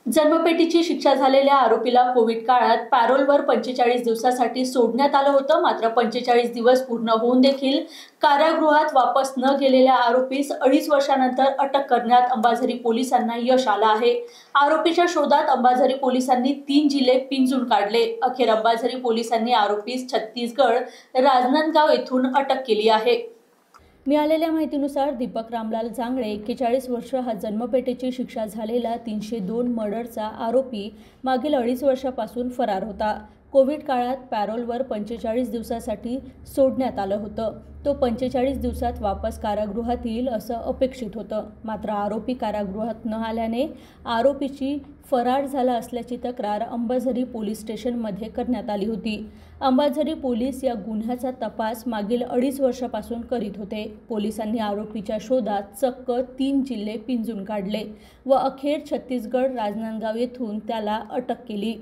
जन्मठेपेची शिक्षा झालेल्या आरोपीला कोविड काळात पॅरोलवर 45 दिवसासाठी सोडण्यात आलं होतं। मात्र 45 दिवस पूर्ण होऊन देखील कारागृहात वापस न गेलेल्या आरोपीस 2.5 वर्षानंतर अटक करण्यात अंबाझरी पोलिसांना यश आलं आहे। आरोपीच्या शोधात अंबाझरी पोलिसांनी 3 जिल्हे पिंजून काढले। अखेर अंबाझरी पोलिसांनी आरोपीस छत्तीसगड राजनांदगाव येथून अटक केली आहे। मिळालेल्या माहितीनुसार दीपक रामलाल जांगडे 41 वर्ष हा जन्मठेपेची शिक्षा झालेला 302 मर्डरचा आरोपी मागील 2.5 वर्षापासून फरार होता। कोविड काळात पॅरोलवर 45 दिवसासाठी सोडण्यात आलं होतं। तो 45 दिवसात वापस कारागृहात येईल असं अपेक्षित होतं। मात्र आरोपी कारागृहात न आल्याने आरोपीची फरार झाला असल्याची तक्रार अंबाझरी पोलीस स्टेशनमध्ये करण्यात आली होती। अंबाझरी पोलीस या गुन्ह्याचा तपास मागील 2.5 वर्षापासून करीत होते। पोलिसांनी आरोपीच्या शोधात चक्क 3 जिल्हे पिंजून काढले व अखेर छत्तीसगड राजनांदगाव येथून त्याला अटक केली।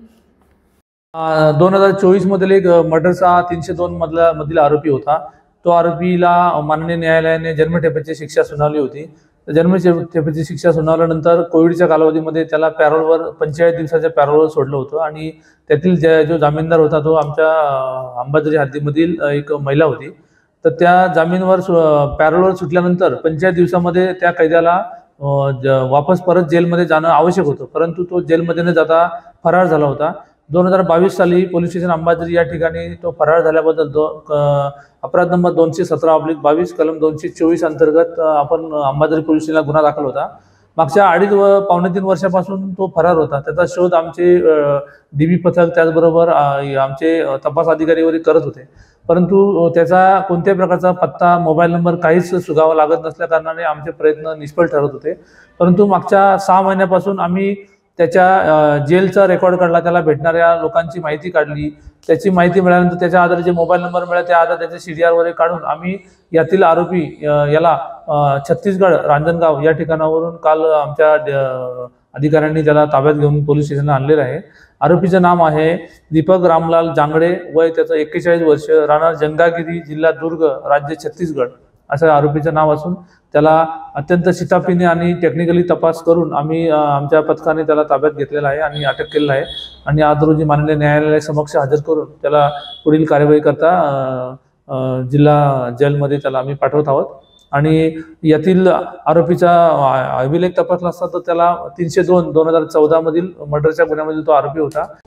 2024 मधील एक मर्डरचा 302 मधील आरोपी होता। तो आरोपीला माननीय न्यायालयाने जन्मठेपेची शिक्षा सुनावली होती। जन्मठेपेची शिक्षा सुनावल्यानंतर कोविडच्या कालावधीमध्ये त्याला पॅरोलवर 45 दिवसाच्या पॅरोलवर सोडलं होतं आणि त्यातील जो जामीनदार होता तो आमच्या अंबाझरी हद्दीमधील एक महिला होती। तर त्या जामीनवर पॅरोलवर सुटल्यानंतर 45 दिवसामध्ये त्या कैद्याला वापस परत जेलमध्ये जाणं आवश्यक होतं, परंतु तो जेलमध्ये न जाता फरार झाला होता। 2022 साली पोलीस स्टेशन अंबाझरी या ठिकाणी तो फरार झाल्याबद्दल अपराध नंबर 217/22 कलम 224 अंतर्गत आपण अंबाझरी पोलीस स्टेशनला गुन्हा दाखल होता। मागच्या 2.5 व पावणे 3 वर्षापासून तो फरार होता। त्याचा शोध आमचे डीबी पथक त्याचबरोबर आमचे तपास अधिकारी वगैरे करत होते, परंतु त्याचा कोणत्याही प्रकारचा पत्ता, मोबाईल नंबर काहीच सुगावा लागत नसल्या कारणाने आमचे प्रयत्न निष्फळ ठरत होते। परंतु मागच्या 6 महिन्यापासून आम्ही त्याच्या जेलचा रेकॉर्ड काढला, त्याला भेटणाऱ्या लोकांची माहिती काढली। त्याची माहिती मिळाल्यानंतर त्याच्या आधारे जे मोबाईल नंबर मिळाले त्या आधारे त्याचे CDR वगैरे काढून आम्ही यातील आरोपी याला छत्तीसगड रांजणगाव या ठिकाणावरून काल आमच्या अधिकाऱ्यांनी त्याला ताब्यात घेऊन पोलीस स्टेशनला आणलेलं आहे। आरोपीचं नाव आहे दीपक रामलाल जांगडे, वय त्याचं 41 वर्ष, राहणार जंगागिरी, जिल्हा दुर्ग, राज्य छत्तीसगड असं आरोपीचं नाव असून त्याला अत्यंत शिताफीने आणि टेक्निकली तपास करून आम्ही आमच्या पथकाने त्याला ताब्यात घेतलेला आहे आणि अटक केलेला आहे आणि आज रोजी माननीय न्यायालयासमक्ष हजर करून त्याला पुढील कार्यवाही करता जिल्हा जेलमध्ये त्याला आम्ही पाठवत आहोत। आणि यातील आरोपीचा अभिलेख तपासला असता तर त्याला 302 2014 मधील मर्डरच्या गुन्ह्यामधील तो आरोपी होता।